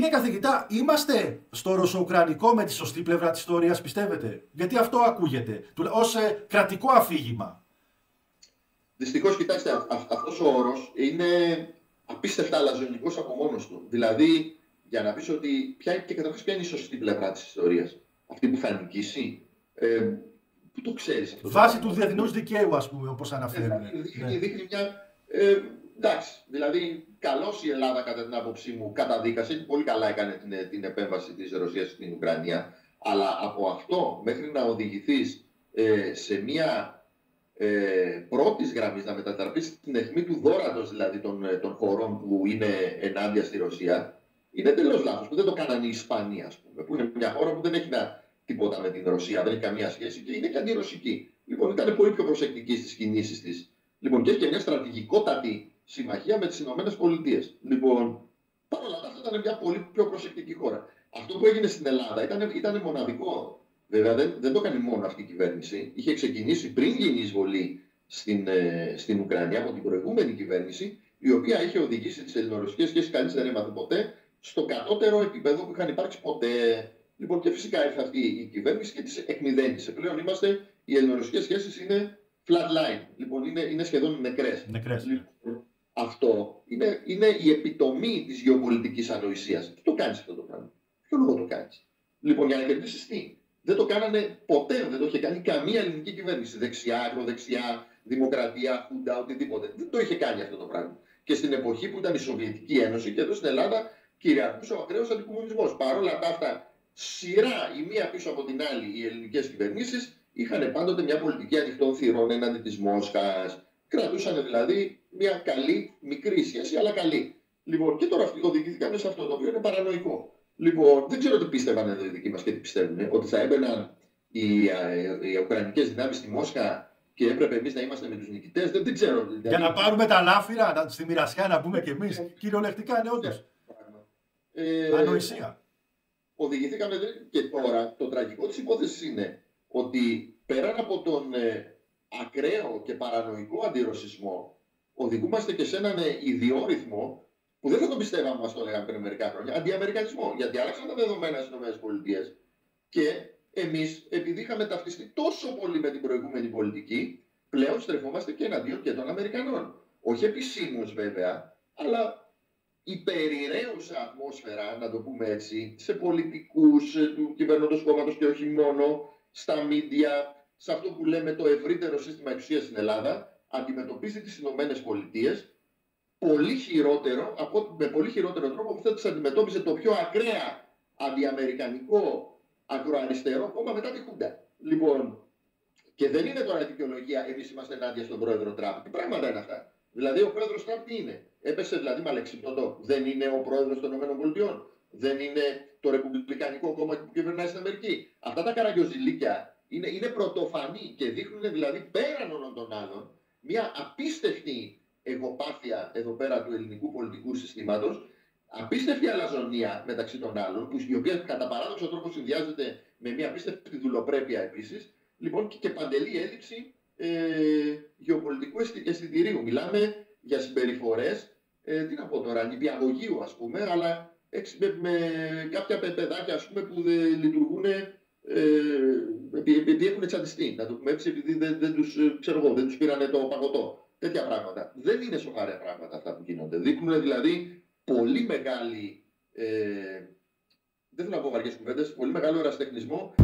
Κύριε καθηγητά, είμαστε στο ρωσο-ουκρανικό με τη σωστή πλευρά της ιστορίας, πιστεύετε? Γιατί αυτό ακούγεται, ως κρατικό αφήγημα. Δυστυχώς, κοιτάξτε, αυτός ο όρος είναι απίστευτα αλαζονικός από μόνος του. Δηλαδή, για να πεις ότι καταρχάς ποια είναι η σωστή πλευρά της ιστορίας, αυτή που θα νικήσει, που το ξέρεις αυτό? Βάσει του διεθνούς δικαίου, ας πούμε, όπως αναφέρουν. Δείχνει μια... εντάξει, δηλαδή, καλώς η Ελλάδα, κατά την άποψή μου, καταδίκασε και πολύ καλά έκανε την επέμβαση της Ρωσίας στην Ουκρανία. Αλλά από αυτό μέχρι να οδηγηθείς σε μια πρώτης γραμμής, να μετατραπείς στην αιχμή του δώρατος, δηλαδή των χωρών που είναι ενάντια στη Ρωσία, είναι τελώς λάθος. Που δεν το κάνανε οι Ισπανοί, ας πούμε, που είναι μια χώρα που δεν έχει τίποτα με την Ρωσία, δεν έχει καμία σχέση και είναι και αντιρωσική. Λοιπόν, ήταν πολύ πιο προσεκτική στις κινήσεις της. Λοιπόν, και έχει και μια στρατηγικότατη συμμαχία με τις Ηνωμένες Πολιτείες. Λοιπόν, παρ' όλα αυτά ήταν μια πολύ πιο προσεκτική χώρα. Αυτό που έγινε στην Ελλάδα ήταν μοναδικό. Βέβαια, δεν το έκανε μόνο αυτή η κυβέρνηση. Είχε ξεκινήσει πριν γίνει η εισβολή στην Ουκρανία από την προηγούμενη κυβέρνηση, η οποία είχε οδηγήσει τις ελληνορωσικές σχέσεις, κανείς δεν έμαθε ποτέ, στο κατώτερο επίπεδο που είχαν υπάρξει ποτέ. Λοιπόν, και φυσικά ήρθε αυτή η κυβέρνηση και τις εκμηδένισε. Πλέον οι ελληνορωσικές σχέσεις είναι flatline. Λοιπόν, είναι σχεδόν νεκρές. Λοιπόν, αυτό είναι η επιτομή της γεωπολιτικής ανοησίας. Τι το κάνεις αυτό το πράγμα? Ποιο λόγο το κάνεις? Λοιπόν, για να κερδίσεις τι? Δεν το κάνανε ποτέ, δεν το είχε κάνει καμία ελληνική κυβέρνηση. Δεξιά, ακροδεξιά, δημοκρατία, χούντα, οτιδήποτε. Δεν το είχε κάνει αυτό το πράγμα. Και στην εποχή που ήταν η Σοβιετική Ένωση και εδώ στην Ελλάδα κυριαρχούσε ο ακραίος αντικομμουνισμός. Παρ' όλα αυτά, σειρά η μία πίσω από την άλλη οι ελληνικές κυβερνήσεις είχαν πάντοτε μια πολιτική ανοιχτών θυρών έναντι της Μόσχας. Κρατούσαν δηλαδή μια καλή, μικρή σχέση, αλλά καλή. Λοιπόν, και τώρα αυτοί οδηγήθηκαν σε αυτό το οποίο είναι παρανοϊκό. Λοιπόν, δεν ξέρω τι πίστευαν εδώ οι δικοί μας και τι πιστεύουν. Ότι θα έμπαιναν οι ουκρανικές δυνάμεις στη Μόσχα και έπρεπε εμείς να είμαστε με τους νικητές. Δεν ξέρω. Για να πάρουμε τα λάφυρα, στη μοιρασιά να πούμε κι εμείς. Κυριολεκτικά είναι όντως. Ανοησία. Οδηγηθήκαμε και τώρα το τραγικό της υπόθεσης είναι ότι πέραν από τον ακραίο και παρανοϊκό αντιρωσισμό, οδηγούμαστε και σε έναν ιδιόρυθμο που δεν θα το πιστεύαμε, μας το λέγαμε πριν μερικά χρόνια, αντιαμερικανισμό. Γιατί άλλαξαν τα δεδομένα στις ΗΠΑ και εμείς, επειδή είχαμε ταυτιστεί τόσο πολύ με την προηγούμενη πολιτική, πλέον στρεφόμαστε και εναντίον και των Αμερικανών. Όχι επισήμως βέβαια, αλλά υπερηραίουσα ατμόσφαιρα, να το πούμε έτσι, σε πολιτικούς του κυβερνώντος κόμματος και όχι μόνο, στα μίντια, σε αυτό που λέμε το ευρύτερο σύστημα εξουσίας στην Ελλάδα, αντιμετωπίζει τις Ηνωμένες Πολιτείες με πολύ χειρότερο τρόπο που θα τις αντιμετώπιζε το πιο ακραία αντιαμερικανικό ακροαριστερό κόμμα μετά τη Χούντα. Λοιπόν, και δεν είναι τώρα δικαιολογία εμείς είμαστε ενάντια στον πρόεδρο Τραμπ. Τι πράγματα είναι αυτά? Δηλαδή ο πρόεδρος Τραμπ τι είναι? Έπεσε δηλαδή μαλεξιπτωτό? Δεν είναι ο πρόεδρος των ΗΠΑ? Δεν είναι το Ρεπουμπλικανικό κόμμα που κυβερνάει στην Αμερική? Αυτά τα καραγκιοζηλίκια είναι πρωτοφανή και δείχνουν δηλαδή πέραν όλων των άλλων μια απίστευτη εγωπάθεια εδώ πέρα του ελληνικού πολιτικού συστήματος, απίστευτη αλαζονία μεταξύ των άλλων, η οποία κατά παράδοξο τρόπο συνδυάζεται με μια απίστευτη δουλοπρέπεια επίσης, λοιπόν, και παντελή έλλειψη γεωπολιτικού αισθητηρίου. Μιλάμε για συμπεριφορές, τι να πω τώρα, νηπιαγωγείου ας πούμε, αλλά με κάποια παιδάκια ας πούμε που λειτουργούν επειδή έχουν τσαντιστεί, να το πούμε έτσι, επειδή δεν τους πήρανε το παγωτό. Τέτοια πράγματα. Δεν είναι σοβαρά πράγματα αυτά που γίνονται. Δείχνουν δηλαδή πολύ μεγάλη, δεν θέλω να πω βαριές κουβέντες, πολύ μεγάλο ερασιτεχνισμό.